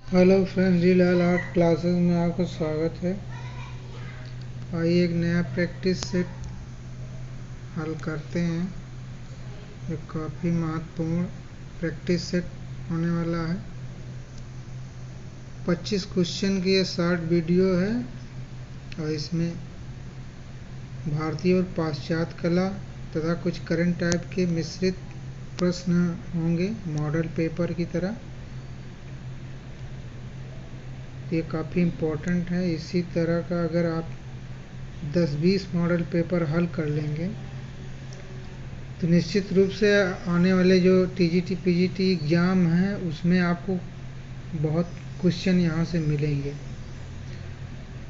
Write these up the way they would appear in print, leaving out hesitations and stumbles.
Hello friends, D लाल art classes में आपका स्वागत है। आइए एक नया प्रैक्टिस सेट हल करते हैं। ये काफ़ी महत्वपूर्ण प्रैक्टिस सेट होने वाला है। 25 क्वेश्चन की ये शॉर्ट वीडियो है और इसमें भारतीय और पाश्चात्य कला तथा कुछ करंट टाइप के मिश्रित प्रश्न होंगे, मॉडल पेपर की तरह। ये काफ़ी इम्पोर्टेंट है। इसी तरह का अगर आप 10-20 मॉडल पेपर हल कर लेंगे तो निश्चित रूप से आने वाले जो टीजीटी पीजीटी एग्ज़ाम हैं उसमें आपको बहुत क्वेश्चन यहाँ से मिलेंगे।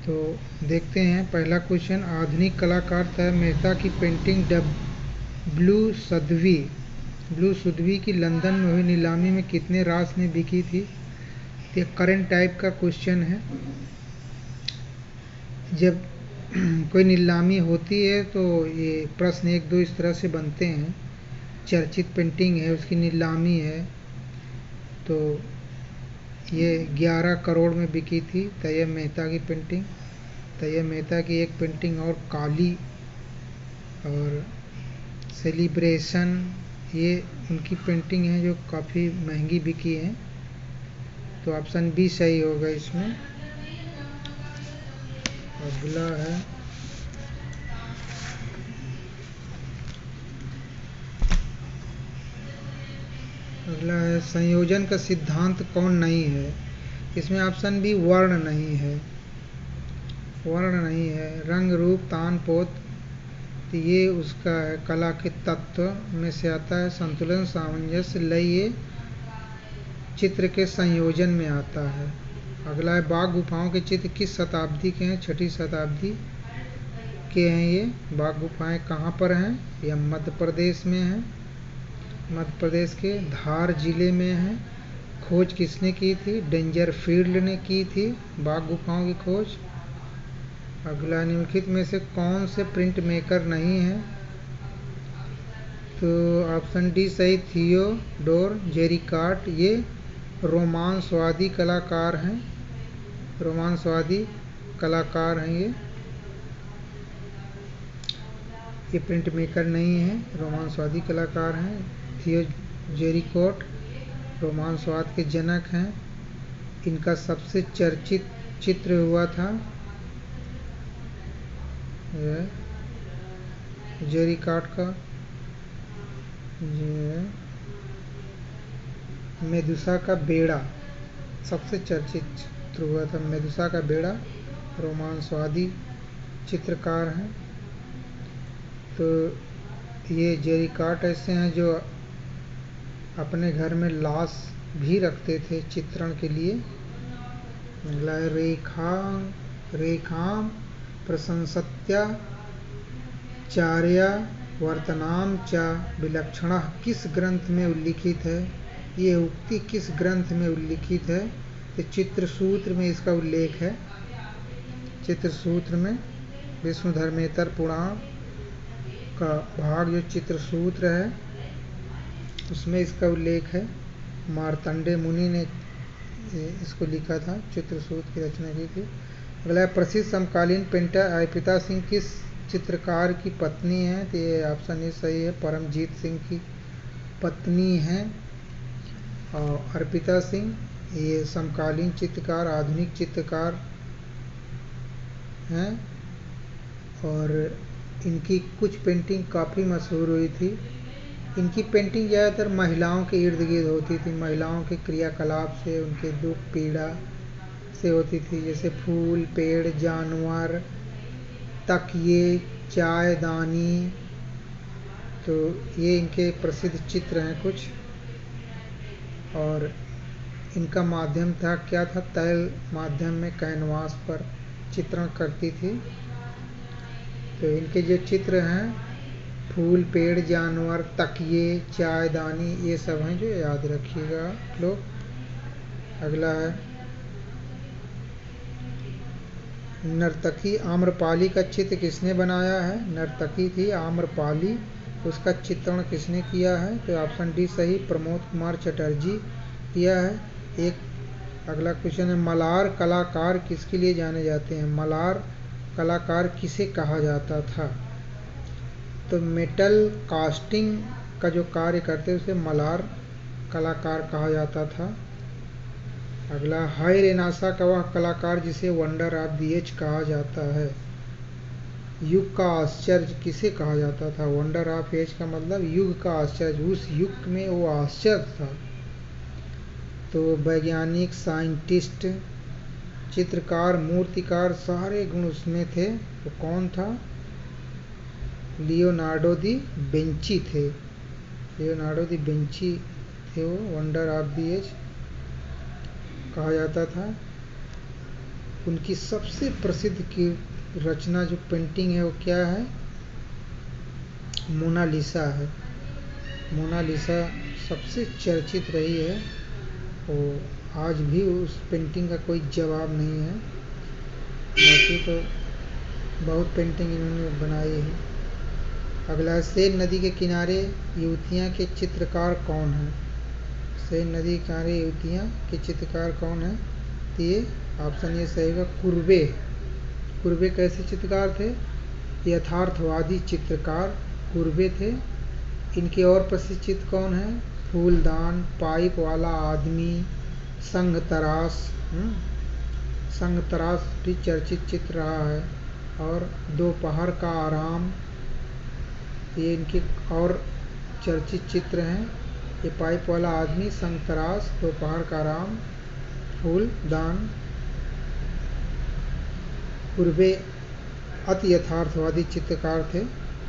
तो देखते हैं पहला क्वेश्चन। आधुनिक कलाकार तय मेहता की पेंटिंग ब्लू सुधवी की लंदन में हुई नीलामी में कितने रास में बिकी थी। ये करंट टाइप का क्वेश्चन है। जब कोई नीलामी होती है तो ये प्रश्न 1-2 इस तरह से बनते हैं। चर्चित पेंटिंग है, उसकी नीलामी है, तो ये 11 करोड़ में बिकी थी। तैयब मेहता की पेंटिंग, तैयब मेहता की एक पेंटिंग और काली और सेलिब्रेशन, ये उनकी पेंटिंग है जो काफ़ी महंगी बिकी है। तो ऑप्शन बी सही होगा इसमें। अगला है संयोजन का सिद्धांत कौन नहीं है। इसमें ऑप्शन बी वर्ण नहीं है। रंग रूप तान पोत, तो ये उसका है। कला के तत्व में से आता है संतुलन, सामंजस्य, लय, ये चित्र के संयोजन में आता है। अगला है बाघ गुफाओं के चित्र किस शताब्दी के हैं। 6वीं शताब्दी के हैं ये। बाघ गुफाएं कहाँ पर हैं। यह मध्य प्रदेश में है, मध्य प्रदेश के धार जिले में है। खोज किसने की थी। डेंजरफील्ड ने की थी बाघ गुफाओं की खोज। अगला निम्नलिखित में से कौन से प्रिंट मेकर नहीं है। तो ऑप्शन डी सही, थियोडोर जेरिकाट। ये रोमांसवादी कलाकार हैं, ये प्रिंट मेकर नहीं है, रोमांसवादी कलाकार हैं। थियो जेरिकोट रोमांसवाद के जनक हैं। इनका सबसे चर्चित चित्र हुआ था जेरिकाट का मेदुसा का बेड़ा, सबसे चर्चित चित्र हुआ था मेदुसा का बेड़ा। रोमांसवादी चित्रकार हैं। तो ये जेरिकाट ऐसे हैं जो अपने घर में लाश भी रखते थे चित्रण के लिए। रेखाम प्रशंसत्या चार्या वर्तनाम च विलक्षणः किस ग्रंथ में उल्लिखित है। ये उक्ति किस ग्रंथ में उल्लिखित है। तो चित्रसूत्र में इसका उल्लेख है। चित्रसूत्र में विष्णुधर्मेतर पुराण का भाग जो चित्रसूत्र है उसमें इसका उल्लेख है। मार्तंडे मुनि ने इसको लिखा था, चित्रसूत्र की रचना की थी। अगला प्रसिद्ध समकालीन पेंटर अर्पिता सिंह किस चित्रकार की पत्नी है। तो ये ऑप्शन ए सही है, परमजीत सिंह की पत्नी हैं। और अर्पिता सिंह ये समकालीन चित्रकार, आधुनिक चित्रकार हैं और इनकी कुछ पेंटिंग काफ़ी मशहूर हुई थी। इनकी पेंटिंग ज़्यादातर महिलाओं के इर्द गिर्द होती थी, महिलाओं के क्रियाकलाप से, उनके दुख पीड़ा से होती थी। जैसे फूल, पेड़, जानवर, तकिए, चायदानी, तो ये इनके प्रसिद्ध चित्र हैं कुछ। और इनका माध्यम था क्या था, तैल माध्यम में कैनवास पर चित्रण करती थी। तो इनके जो चित्र हैं फूल, पेड़, जानवर, तकिए, चायदानी, ये सब हैं जो याद रखिएगा लोग। अगला है नर्तकी आम्रपाली का चित्र किसने बनाया है। नर्तकी थी आम्रपाली, उसका चित्रण किसने किया है। तो ऑप्शन डी सही, प्रमोद कुमार चटर्जी किया है। एक अगला क्वेश्चन है, मलार कलाकार किसके लिए जाने जाते हैं? मलार कलाकार किसे कहा जाता था? तो मेटल कास्टिंग का जो कार्य करते उसे मलार कलाकार कहा जाता था। अगला, हाय रेनासा का वह कलाकार जिसे वंडर ऑफ द एज कहा जाता है। युग का आश्चर्य किसे कहा जाता था? वंडर ऑफ एज का मतलब युग का आश्चर्य, उस युग में वो आश्चर्य था। तो वैज्ञानिक, साइंटिस्ट, चित्रकार, मूर्तिकार, सारे गुण उसमें थे। तो कौन था? लियोनार्डो दी विंची थे। लियोनार्डो दी विंची थे वो, वंडर ऑफ द एज कहा जाता था। उनकी सबसे प्रसिद्ध की रचना जो पेंटिंग है वो क्या है? मोनालिसा है। मोनालिसा सबसे चर्चित रही है। वो आज भी उस पेंटिंग का कोई जवाब नहीं है। बाकी तो बहुत पेंटिंग इन्होंने बनाई है। अगला, सेन नदी के किनारे युवतियाँ के चित्रकार कौन हैं? सेन नदी के किनारे युवतियाँ के चित्रकार कौन हैं? तो ये ऑप्शन ये सही होगा, कुर्बे। कुर्बे कैसे चित्रकार थे? यथार्थवादी चित्रकार कुर्बे थे। इनके और प्रसिद्ध चित्र कौन है? फूलदान, पाइप वाला आदमी, संग तराश। संग तराश भी चर्चित चित्र रहा है। और दोपहर का आराम, ये इनके और चर्चित चित्र हैं। ये पाइप वाला आदमी, संग तराश, दोपहर का आराम, फूलदान। कुर्बे अति यथार्थवादी चित्रकार थे।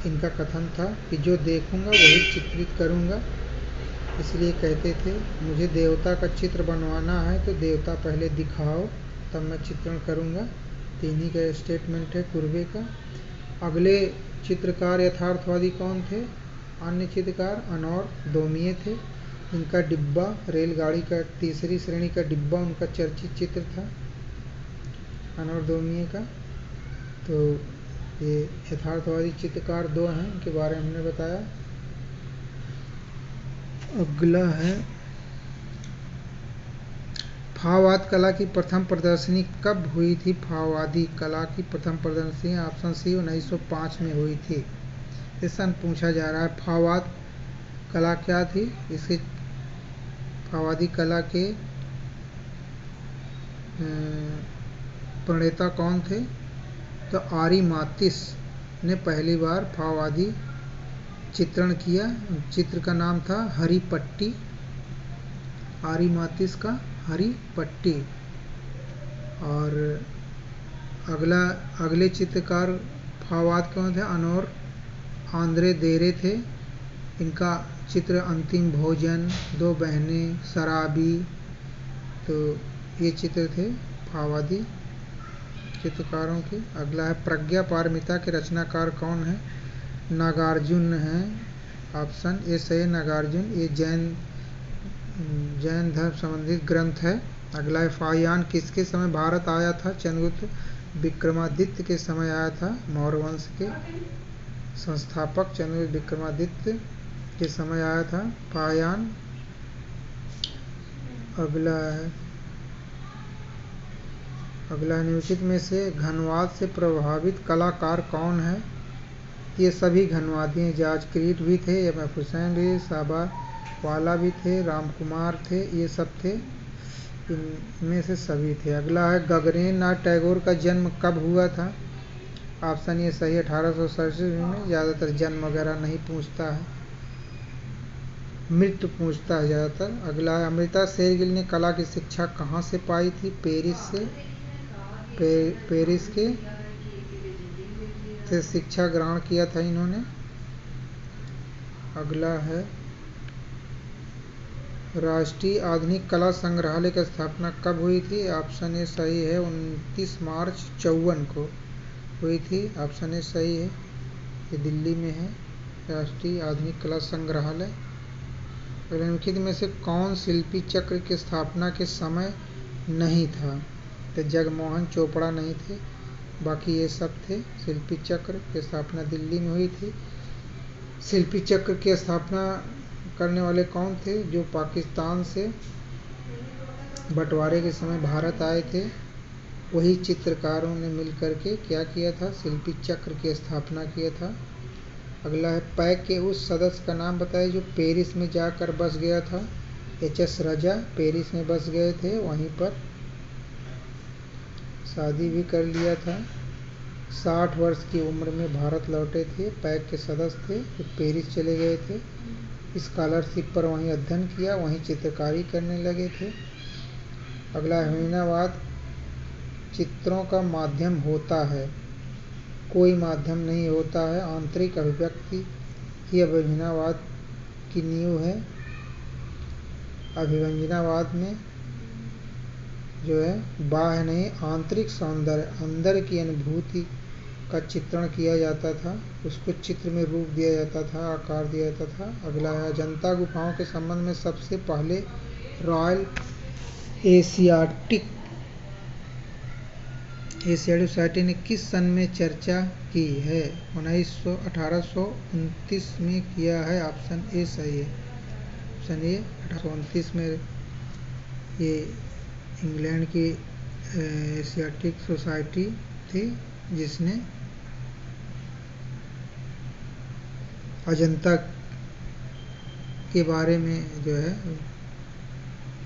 इनका कथन था कि जो देखूंगा वही चित्रित करूंगा। इसलिए कहते थे, मुझे देवता का चित्र बनवाना है तो देवता पहले दिखाओ तब मैं चित्रण करूंगा। तो इन्हीं का स्टेटमेंट है कुर्बे का। अगले चित्रकार यथार्थवादी कौन थे? अन्य चित्रकार अनोर दोमिये थे। इनका डिब्बा, रेलगाड़ी का तीसरी श्रेणी का डिब्बा उनका चर्चित चित्र था, अनोर दोमिये का। तो ये यथार्थवादी चित्रकार दो हैं, इनके बारे में हमने बताया। अगला है, फाववाद कला की प्रथम प्रदर्शनी कब हुई थी? फाववादी कला की प्रथम प्रदर्शनी ऑप्शन सी 1905 में हुई थी। इस सन पूछा जा रहा है। फाववाद कला क्या थी? इसके फाववादी कला के प्रणेता कौन थे? तो आरिमातिस ने पहली बार फाववादी चित्रण किया। चित्र का नाम था हरिपट्टी, आरिमातिस का हरिपट्टी। और अगले चित्रकार फाववाद कौन थे? अनोर आंद्रे देरे थे। इनका चित्र अंतिम भोजन, दो बहनें, शराबी। तो ये चित्र थे फाववादी चित्रकारों के। अगला है, प्रज्ञा पारमिता के रचनाकार कौन है? नागार्जुन है। ऑप्शन ए सही है, नागार्जुन। ये जैन धर्म संबंधित ग्रंथ है। अगला है, फाहियान किसके समय भारत आया था? चंद्रगुप्त विक्रमादित्य के समय आया था। मौर्य वंश के संस्थापक चंद्रगुप्त विक्रमादित्य के समय आया था फाहियान। अगला निम्नलिखित में से घनवाद से प्रभावित कलाकार कौन है? ये सभी घनवादी हैं। जाजक्रीट भी थे, एम.एफ. हुसैन भी, साबा वाला भी थे, रामकुमार थे, ये सब थे। इनमें से सभी थे। अगला है, गगनेन्द्र नाथ टैगोर का जन्म कब हुआ था? ऑप्शन ये सही, 1867 में। ज़्यादातर जन्म वगैरह नहीं पूछता है, मृत्यु पूछता है ज़्यादातर। अगला है, अमृता शेरगिल ने कला की शिक्षा कहाँ से पाई थी? पेरिस से। पेरिस के से शिक्षा ग्रहण किया था इन्होंने। अगला है, राष्ट्रीय आधुनिक कला संग्रहालय की स्थापना कब हुई थी? ऑप्शन ए सही है, 29 मार्च 54 को हुई थी। ऑप्शन ए सही है, ये दिल्ली में है राष्ट्रीय आधुनिक कला संग्रहालय। निम्नलिखित में से कौन शिल्पी चक्र की स्थापना के समय नहीं था? तो जगमोहन चोपड़ा नहीं थे, बाकी ये सब थे। शिल्पी चक्र की स्थापना दिल्ली में हुई थी। शिल्पी चक्र की स्थापना करने वाले कौन थे? जो पाकिस्तान से बंटवारे के समय भारत आए थे, वही चित्रकारों ने मिलकर के क्या किया था, शिल्पी चक्र की स्थापना किया था। अगला है पैक के उस सदस्य का नाम बताइए जो पेरिस में जाकर बस गया था। एच.एस. राजा पेरिस में बस गए थे, वहीं पर शादी भी कर लिया था। 60 वर्ष की उम्र में भारत लौटे थे। पैक के सदस्य थे जो पेरिस चले गए थे, स्कॉलरशिप पर वहीं अध्ययन किया, वहीं चित्रकारी करने लगे थे। अगला अभिनवाद चित्रों का माध्यम होता है, कोई माध्यम नहीं होता है, आंतरिक अभिव्यक्ति ही अभिनवाद की नींव है। अभिव्यंजनावाद में जो है बाह्य नहीं, आंतरिक सौंदर्य, अंदर की अनुभूति का चित्रण किया जाता था, उसको चित्र में रूप दिया जाता था, आकार दिया जाता था। अगला है अजंता गुफाओं के संबंध में सबसे पहले रॉयल एशियाटिक सोसाइटी ने किस सन में चर्चा की है? 1829 में किया है। ऑप्शन ए सही है। ऑप्शन ए 1829 में ये इंग्लैंड की एशियाटिक सोसाइटी थी जिसने अजंता के बारे में जो है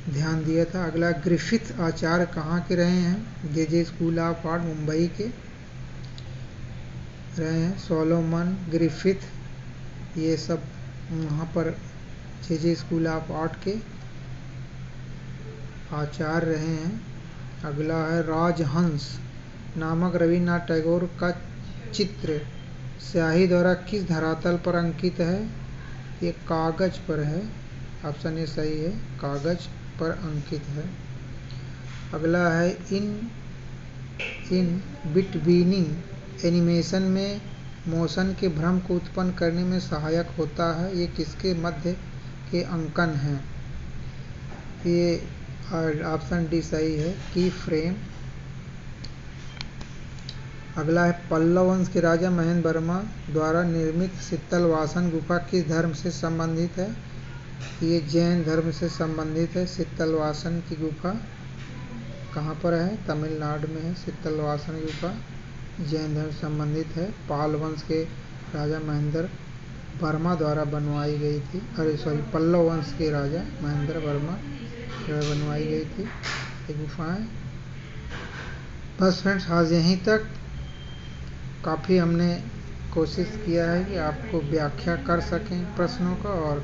ध्यान दिया था। अगला ग्रिफिथ आचार्य कहाँ के रहे हैं? जे स्कूल ऑफ आर्ट मुंबई के रहे हैं। सोलोमन ग्रिफिथ ये सब वहाँ पर जे स्कूल ऑफ आर्ट के आचार्य रहे हैं। अगला है राजहंस नामक रविन्द्रनाथ टैगोर का चित्र स्याही द्वारा किस धरातल पर अंकित है? ये कागज पर है। ऑप्शन ए सही है, कागज पर अंकित है। अगला है इन बिटवीनिंग एनिमेशन में मोशन के भ्रम को उत्पन्न करने में सहायक होता है, ये किसके मध्य के अंकन हैं? ये ऑप्शन डी सही है, की फ्रेम। अगला है पल्लव वंश के राजा महेंद्र वर्मा द्वारा निर्मित शीतलवासन गुफा किस धर्म से संबंधित है? ये जैन धर्म से संबंधित है। शीतलवासन की गुफा कहाँ पर है? तमिलनाडु में है। शीतलवासन गुफा जैन धर्म से संबंधित है। पाल वंश के राजा महेंद्र वर्मा द्वारा बनवाई गई थी, पल्लव वंश के राजा महेंद्र वर्मा द्वारा बनवाई गई थी ये गुफाएं। बस फ्रेंड्स, आज यहीं तक। काफ़ी हमने कोशिश किया है कि आपको व्याख्या कर सकें प्रश्नों का, और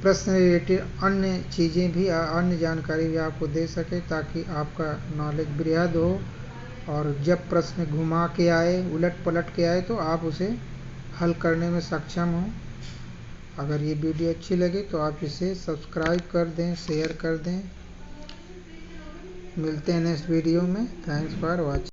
प्रश्न रिलेटेड अन्य चीज़ें भी, अन्य जानकारी भी आपको दे सके, ताकि आपका नॉलेज बृहद हो, और जब प्रश्न घुमा के आए, उलट पलट के आए, तो आप उसे हल करने में सक्षम हो। अगर ये वीडियो अच्छी लगे तो आप इसे सब्सक्राइब कर दें, शेयर कर दें। मिलते हैं नेक्स्ट वीडियो में। Thanks for watching.